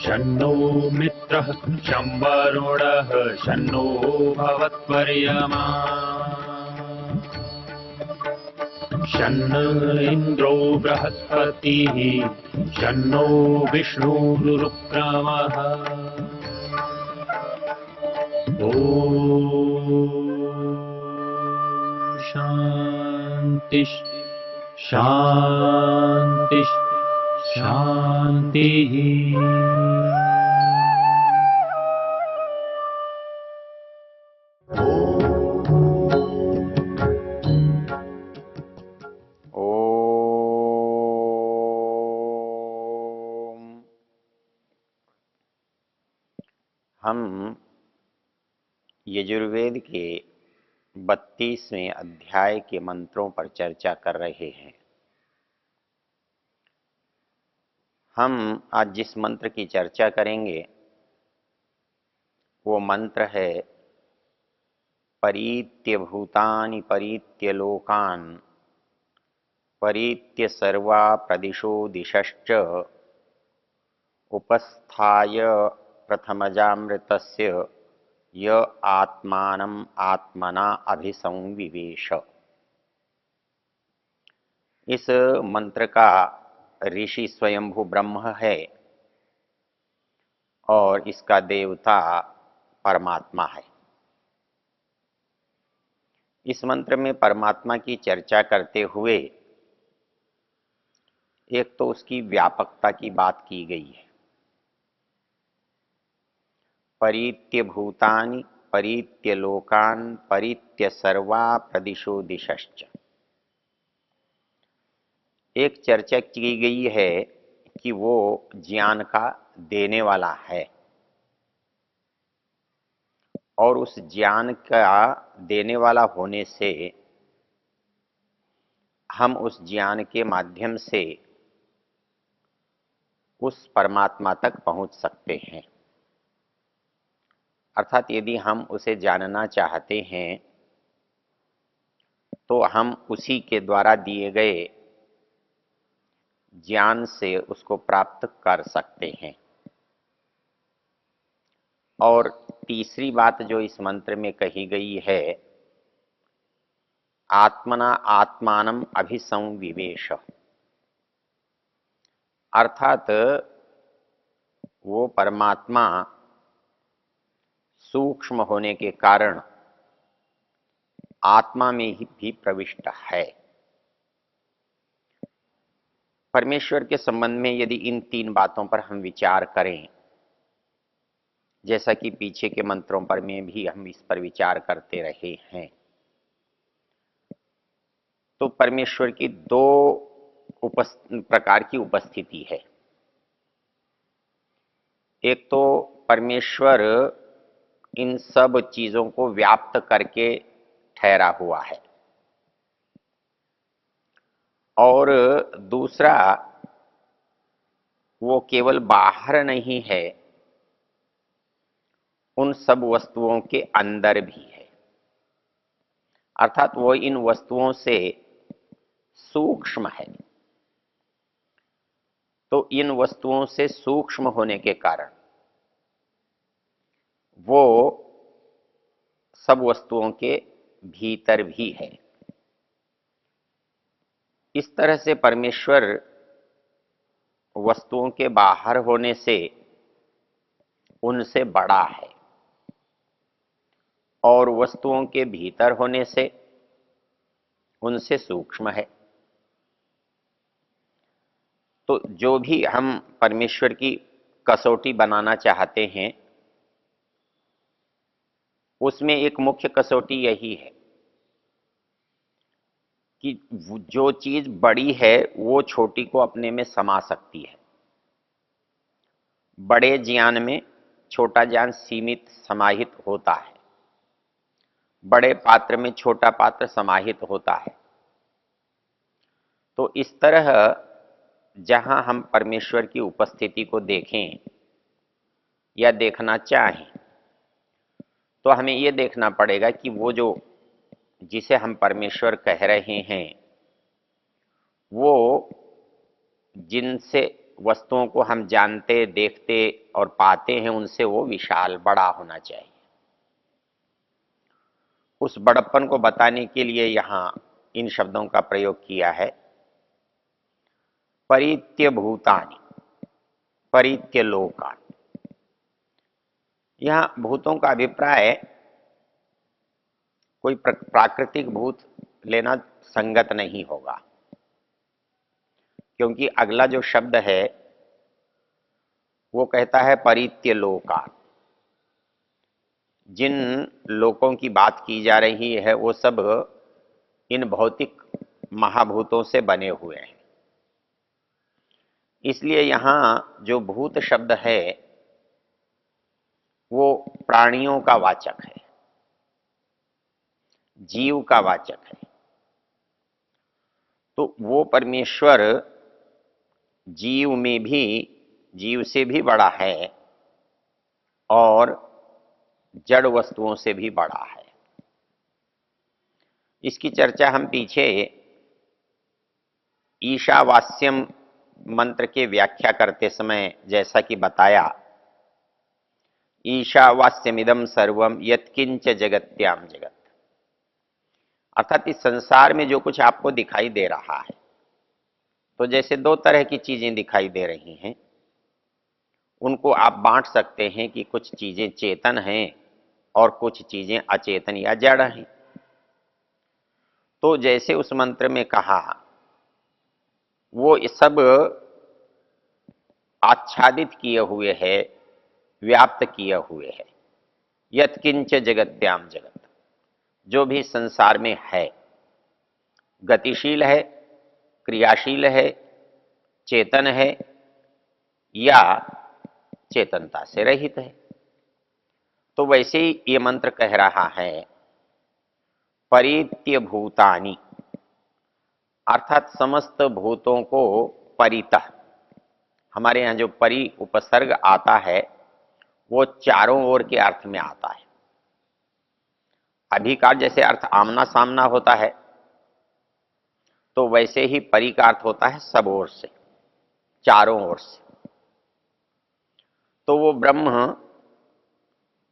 शन्नो मित्रः शं वरुणः शन्नो भवत्वर्यमा शन्न इन्द्रो बृहस्पतिः शन्नो विष्णुरुक्रमः ॐ शान्ति शान्ति शान्तिः। हम यजुर्वेद के 32वें अध्याय के मंत्रों पर चर्चा कर रहे हैं। हम आज जिस मंत्र की चर्चा करेंगे वो मंत्र है परीत्य भूतानि परीत्य लोकान् परीत्य सर्वा प्रदिशो दिशश्च उपस्थाय प्रथमजामृतस्य य आत्मानम् आत्मना अभिसंविवेश। इस मंत्र का ऋषि स्वयंभू ब्रह्म है और इसका देवता परमात्मा है। इस मंत्र में परमात्मा की चर्चा करते हुए एक तो उसकी व्यापकता की बात की गई है। परीत्य भूतानि परीत्य लोकान् परीत्य सर्वा प्रदिशो दिशश्च। एक चर्चा की गई है कि वो ज्ञान का देने वाला है और उस ज्ञान का देने वाला होने से हम उस ज्ञान के माध्यम से उस परमात्मा तक पहुंच सकते हैं। अर्थात यदि हम उसे जानना चाहते हैं तो हम उसी के द्वारा दिए गए ज्ञान से उसको प्राप्त कर सकते हैं। और तीसरी बात जो इस मंत्र में कही गई है, आत्मना आत्मानम अभिसंविवेश, अर्थात वो परमात्मा सूक्ष्म होने के कारण आत्मा में ही भी प्रविष्ट है। परमेश्वर के संबंध में यदि इन तीन बातों पर हम विचार करें, जैसा कि पीछे के मंत्रों पर में भी हम इस पर विचार करते रहे हैं, तो परमेश्वर की दो प्रकार की उपस्थिति है। एक तो परमेश्वर इन सब चीजों को व्याप्त करके ठहरा हुआ है और दूसरा वो केवल बाहर नहीं है, उन सब वस्तुओं के अंदर भी है। अर्थात वो इन वस्तुओं से सूक्ष्म है। तो इन वस्तुओं से सूक्ष्म होने के कारण वो सब वस्तुओं के भीतर भी है। इस तरह से परमेश्वर वस्तुओं के बाहर होने से उनसे बड़ा है और वस्तुओं के भीतर होने से उनसे सूक्ष्म है। तो जो भी हम परमेश्वर की कसौटी बनाना चाहते हैं उसमें एक मुख्य कसौटी यही है कि जो चीज बड़ी है वो छोटी को अपने में समा सकती है। बड़े ज्ञान में छोटा ज्ञान सीमित समाहित होता है, बड़े पात्र में छोटा पात्र समाहित होता है। तो इस तरह जहां हम परमेश्वर की उपस्थिति को देखें या देखना चाहें तो हमें ये देखना पड़ेगा कि वो जो जिसे हम परमेश्वर कह रहे हैं वो जिनसे वस्तुओं को हम जानते, देखते और पाते हैं उनसे वो विशाल, बड़ा होना चाहिए। उस बड़प्पन को बताने के लिए यहाँ इन शब्दों का प्रयोग किया है। परित्य भूतानि, परित्य लोकानि। यहाँ भूतों का अभिप्राय कोई प्राकृतिक भूत लेना संगत नहीं होगा, क्योंकि अगला जो शब्द है वो कहता है परित्य लोका। जिन लोकों की बात की जा रही है वो सब इन भौतिक महाभूतों से बने हुए हैं। इसलिए यहाँ जो भूत शब्द है वो प्राणियों का वाचक है, जीव का वाचक है। तो वो परमेश्वर जीव में भी, जीव से भी बड़ा है और जड़ वस्तुओं से भी बड़ा है। इसकी चर्चा हम पीछे ईशावास्यम मंत्र के व्याख्या करते समय जैसा कि बताया, ईशावास्यमिदं सर्वम यत्किंच जगत्याम जगत, अर्थात इस संसार में जो कुछ आपको दिखाई दे रहा है, तो जैसे दो तरह की चीजें दिखाई दे रही हैं, उनको आप बांट सकते हैं कि कुछ चीजें चेतन हैं और कुछ चीजें अचेतन या जड़ हैं। तो जैसे उस मंत्र में कहा, वो सब आच्छादित किए हुए है, व्याप्त किए हुए है। यत्किंच जगत्याम जगत, जो भी संसार में है, गतिशील है, क्रियाशील है, चेतन है या चेतनता से रहित है। तो वैसे ही ये मंत्र कह रहा है परित्य भूतानि, अर्थात समस्त भूतों को परितः। हमारे यहाँ जो परि उपसर्ग आता है वो चारों ओर के अर्थ में आता है। अधिकार जैसे अर्थ आमना सामना होता है, तो वैसे ही परि का अर्थ होता है सब ओर से, चारों ओर से। तो वो ब्रह्म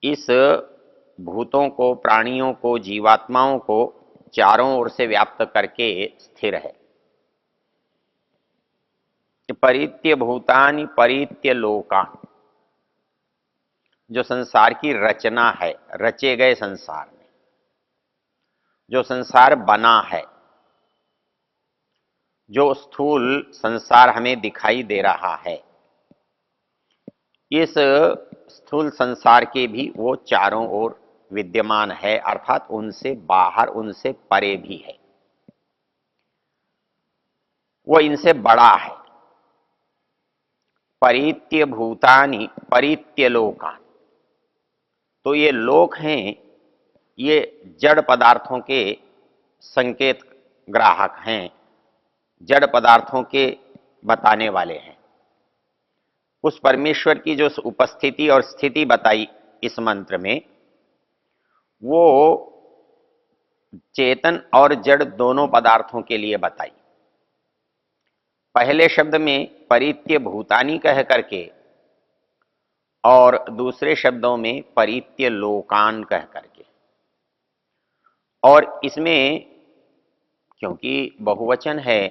इस भूतों को, प्राणियों को, जीवात्माओं को चारों ओर से व्याप्त करके स्थिर है। परित्य भूतानि परित्य लोकान, जो संसार की रचना है, रचे गए संसार में जो संसार बना है, जो स्थूल संसार हमें दिखाई दे रहा है, इस स्थूल संसार के भी वो चारों ओर विद्यमान है, अर्थात उनसे बाहर, उनसे परे भी है। वो इनसे बड़ा है। परित्य भूतानि परित्य लोकान, तो ये लोक हैं, ये जड़ पदार्थों के संकेत ग्राहक हैं, जड़ पदार्थों के बताने वाले हैं। उस परमेश्वर की जो उपस्थिति और स्थिति बताई इस मंत्र में, वो चेतन और जड़ दोनों पदार्थों के लिए बताई। पहले शब्द में परित्य भूतानि कह करके और दूसरे शब्दों में परित्य लोकान कह करके, और इसमें क्योंकि बहुवचन है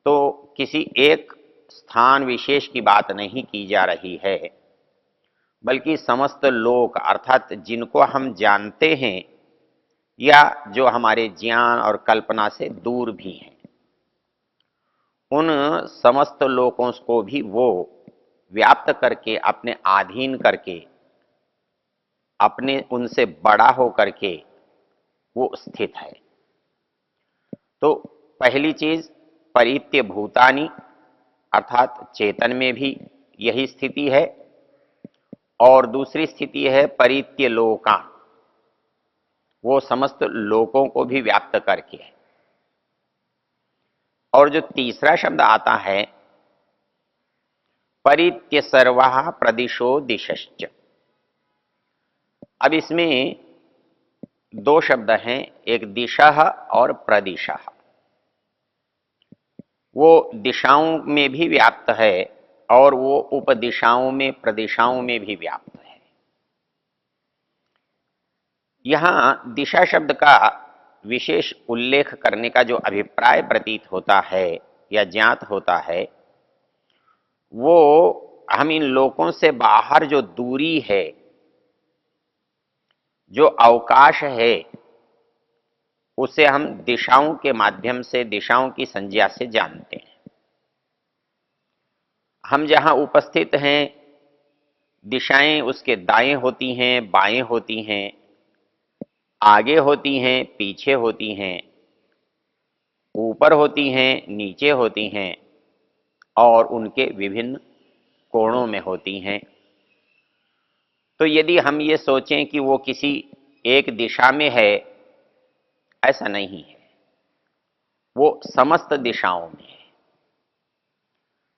तो किसी एक स्थान विशेष की बात नहीं की जा रही है, बल्कि समस्त लोक, अर्थात जिनको हम जानते हैं या जो हमारे ज्ञान और कल्पना से दूर भी हैं, उन समस्त लोकों को भी वो व्याप्त करके, अपने अधीन करके, अपने उनसे बड़ा हो करके वो स्थित है। तो पहली चीज परित्य भूतानि, अर्थात चेतन में भी यही स्थिति है, और दूसरी स्थिति है परित्य लोकान, वो समस्त लोकों को भी व्याप्त करके है। और जो तीसरा शब्द आता है परित्य सर्वः प्रदिशो दिशश्च, अब इसमें दो शब्द हैं, एक दिशा और प्रदिशा। वो दिशाओं में भी व्याप्त है और वो उपदिशाओं में प्रदिशाओं में भी व्याप्त है। यहां दिशा शब्द का विशेष उल्लेख करने का जो अभिप्राय प्रतीत होता है या ज्ञात होता है, वो हम इन लोकों से बाहर जो दूरी है, जो अवकाश है, उसे हम दिशाओं के माध्यम से, दिशाओं की संज्ञा से जानते हैं। हम जहां उपस्थित हैं, दिशाएं उसके दाएं होती हैं, बाएं होती हैं, आगे होती हैं, पीछे होती हैं, ऊपर होती हैं, नीचे होती हैं और उनके विभिन्न कोणों में होती हैं। तो यदि हम ये सोचें कि वो किसी एक दिशा में है, ऐसा नहीं है, वो समस्त दिशाओं में है।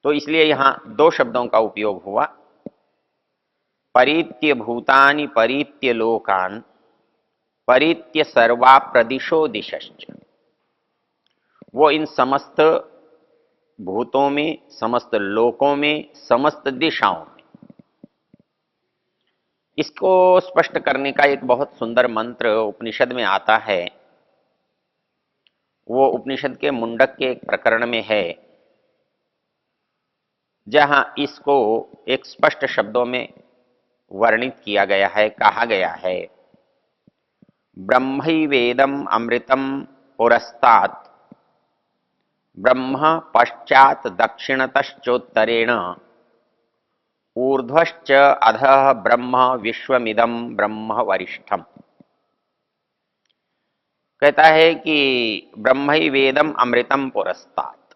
तो इसलिए यहां दो शब्दों का उपयोग हुआ, परित्य भूतानि परित्य लोकान परित्य सर्वा प्रदिशो दिशश्च। वो इन समस्त भूतों में, समस्त लोकों में, समस्त दिशाओं में। इसको स्पष्ट करने का एक बहुत सुंदर मंत्र उपनिषद में आता है। वो उपनिषद के मुंडक के एक प्रकरण में है, जहां इसको एक स्पष्ट शब्दों में वर्णित किया गया है, कहा गया है, ब्रह्मैवेदम अमृतम पुरस्तात् ब्रह्म पश्चात दक्षिणतश्चोत्तरेण ऊर्ध्वश्च अधः ब्रह्म विश्वमिदं ब्रह्म वरिष्ठम। कहता है कि ब्रह्मैवेदम अमृतम पुरस्तात्,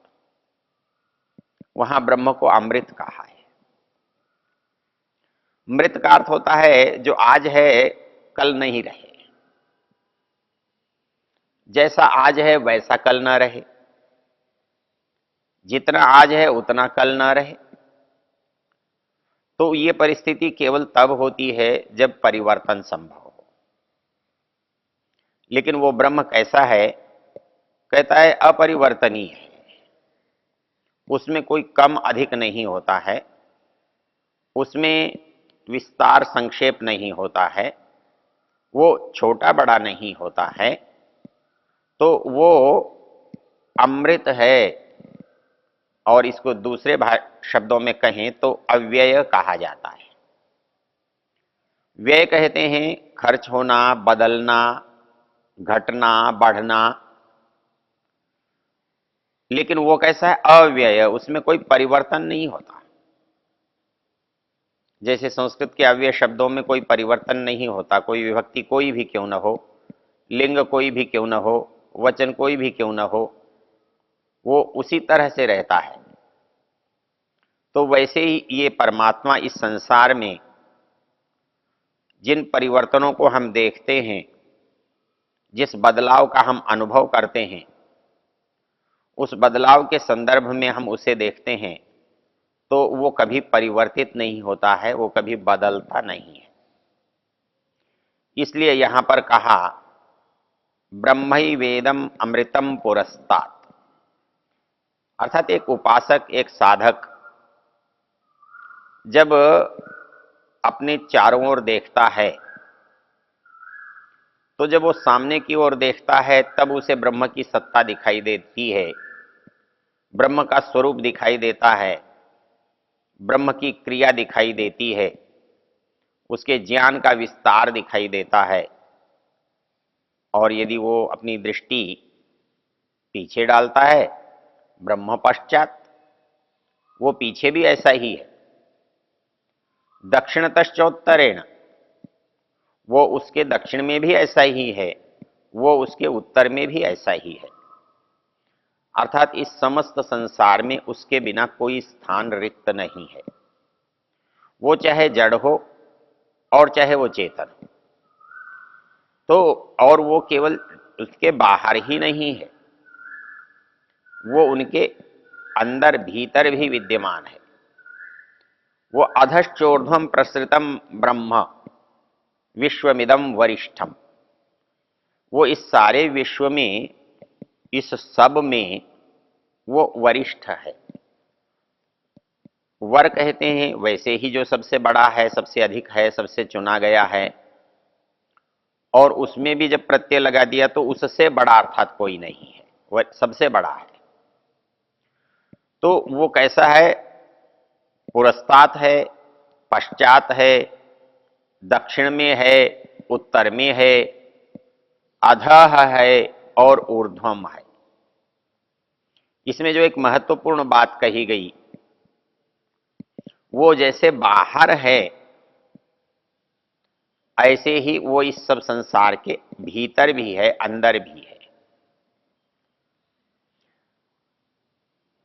वहां ब्रह्म को अमृत कहा है। मृत का अर्थ होता है जो आज है कल नहीं रहे, जैसा आज है वैसा कल ना रहे, जितना आज है उतना कल ना रहे। तो ये परिस्थिति केवल तब होती है जब परिवर्तन संभव हो। लेकिन वो ब्रह्म कैसा है? कहता है अपरिवर्तनीय है, उसमें कोई कम अधिक नहीं होता है, उसमें विस्तार संक्षेप नहीं होता है, वो छोटा बड़ा नहीं होता है। तो वो अमृत है, और इसको दूसरे शब्दों में कहें तो अव्यय कहा जाता है। व्यय कहते हैं खर्च होना, बदलना, घटना, बढ़ना। लेकिन वो कैसा है? अव्यय, उसमें कोई परिवर्तन नहीं होता। जैसे संस्कृत के अव्यय शब्दों में कोई परिवर्तन नहीं होता, कोई विभक्ति कोई भी क्यों न हो, लिंग कोई भी क्यों न हो, वचन कोई भी क्यों न हो, वो उसी तरह से रहता है। तो वैसे ही ये परमात्मा इस संसार में जिन परिवर्तनों को हम देखते हैं, जिस बदलाव का हम अनुभव करते हैं, उस बदलाव के संदर्भ में हम उसे देखते हैं, तो वो कभी परिवर्तित नहीं होता है, वो कभी बदलता नहीं है। इसलिए यहां पर कहा ब्रह्मैवेदम अमृतम पुरस्तात्, अर्थात एक उपासक, एक साधक जब अपने चारों ओर देखता है, तो जब वो सामने की ओर देखता है तब उसे ब्रह्म की सत्ता दिखाई देती है, ब्रह्म का स्वरूप दिखाई देता है, ब्रह्म की क्रिया दिखाई देती है, उसके ज्ञान का विस्तार दिखाई देता है। और यदि वो अपनी दृष्टि पीछे डालता है, ब्रह्म पश्चात, वो पीछे भी ऐसा ही है। दक्षिणतश्चोत्तरेण, वो उसके दक्षिण में भी ऐसा ही है, वो उसके उत्तर में भी ऐसा ही है। अर्थात इस समस्त संसार में उसके बिना कोई स्थान रिक्त नहीं है। वो चाहे जड़ हो और चाहे वो चेतन हो। तो और वो केवल उसके बाहर ही नहीं है, वो उनके अंदर भीतर भी विद्यमान है। वो अधश्चोर्ध्वम प्रसृतम ब्रह्म, विश्वमिदं वरिष्ठम, वो इस सारे विश्व में, इस सब में वो वरिष्ठ है। वर कहते हैं वैसे ही जो सबसे बड़ा है, सबसे अधिक है, सबसे चुना गया है, और उसमें भी जब प्रत्यय लगा दिया तो उससे बड़ा अर्थात कोई नहीं है, वह सबसे बड़ा है। तो वो कैसा है? पुरस्तात् है, पश्चात है, दक्षिण में है, उत्तर में है, अधः है और ऊर्ध्वम है। इसमें जो एक महत्वपूर्ण बात कही गई, वो जैसे बाहर है ऐसे ही वो इस सब संसार के भीतर भी है, अंदर भी है।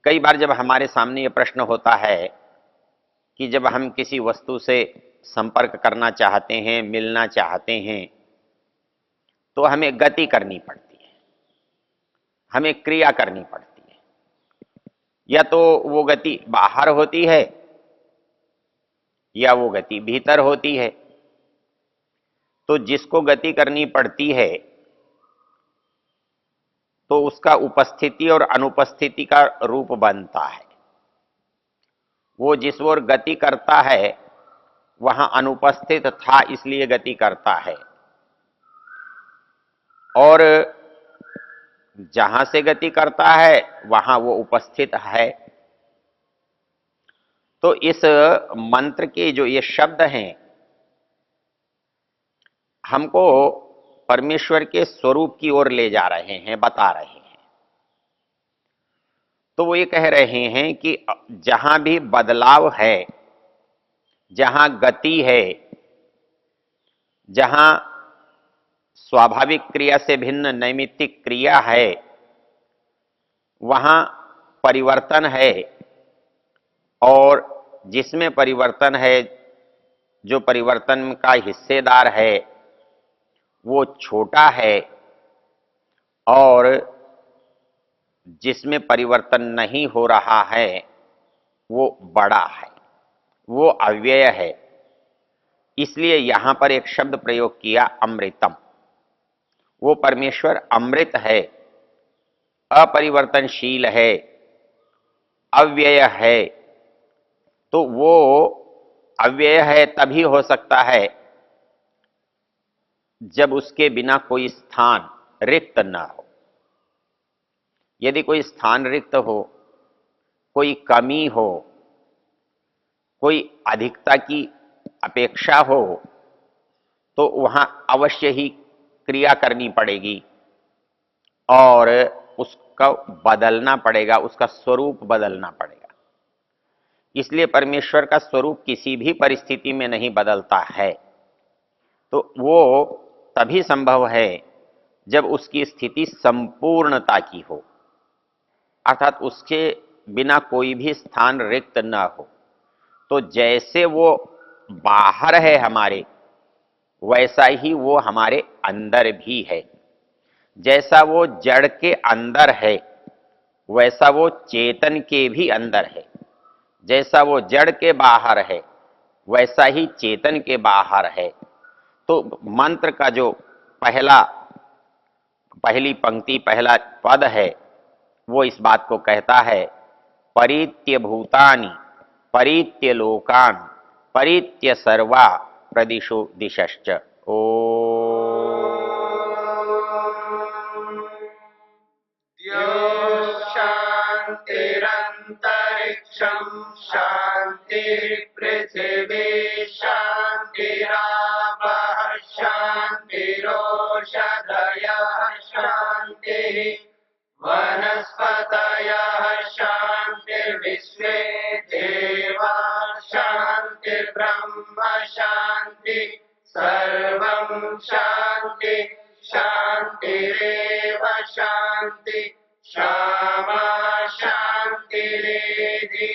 कई बार जब हमारे सामने ये प्रश्न होता है कि जब हम किसी वस्तु से संपर्क करना चाहते हैं, मिलना चाहते हैं, तो हमें गति करनी पड़ती है, हमें क्रिया करनी पड़ती है। या तो वो गति बाहर होती है या वो गति भीतर होती है। तो जिसको गति करनी पड़ती है तो उसका उपस्थिति और अनुपस्थिति का रूप बनता है। वो जिस ओर गति करता है वहां अनुपस्थित था इसलिए गति करता है, और जहां से गति करता है वहां वो उपस्थित है। तो इस मंत्र के जो ये शब्द हैं हमको परमेश्वर के स्वरूप की ओर ले जा रहे हैं, बता रहे हैं। तो वो ये कह रहे हैं कि जहां भी बदलाव है, जहां गति है, जहां स्वाभाविक क्रिया से भिन्न नैमित्तिक क्रिया है, वहां परिवर्तन है। और जिसमें परिवर्तन है, जो परिवर्तन का हिस्सेदार है वो छोटा है, और जिसमें परिवर्तन नहीं हो रहा है वो बड़ा है, वो अव्यय है। इसलिए यहां पर एक शब्द प्रयोग किया, अमृतम। वो परमेश्वर अमृत है, अपरिवर्तनशील है, अव्यय है। तो वो अव्यय है तभी हो सकता है जब उसके बिना कोई स्थान रिक्त न हो। यदि कोई स्थान रिक्त हो, कोई कमी हो, कोई अधिकता की अपेक्षा हो, तो वहां अवश्य ही क्रिया करनी पड़ेगी और उसका बदलना पड़ेगा, उसका स्वरूप बदलना पड़ेगा। इसलिए परमेश्वर का स्वरूप किसी भी परिस्थिति में नहीं बदलता है। तो वो तभी संभव है जब उसकी स्थिति संपूर्णता की हो, अर्थात उसके बिना कोई भी स्थान रिक्त न हो। तो जैसे वो बाहर है हमारे, वैसा ही वो हमारे अंदर भी है। जैसा वो जड़ के अंदर है वैसा वो चेतन के भी अंदर है। जैसा वो जड़ के बाहर है वैसा ही चेतन के बाहर है। तो मंत्र का जो पहली पंक्ति, पहला पद है, वो इस बात को कहता है, परित्य भूतानि परित्य लोकान परित्य सर्वा प्रदिशो दिशश्च। ओ शांतिरंतरिक्षं शांति पृथिवी शांतिरापः शांतिरोषधयः शांतिः वनस्पतयः शांतिर्विश्वे देवा शांतिर्ब्रह्म शांति सर्वं शांति शांतिरेव शांति क्षमा शांतिरेधि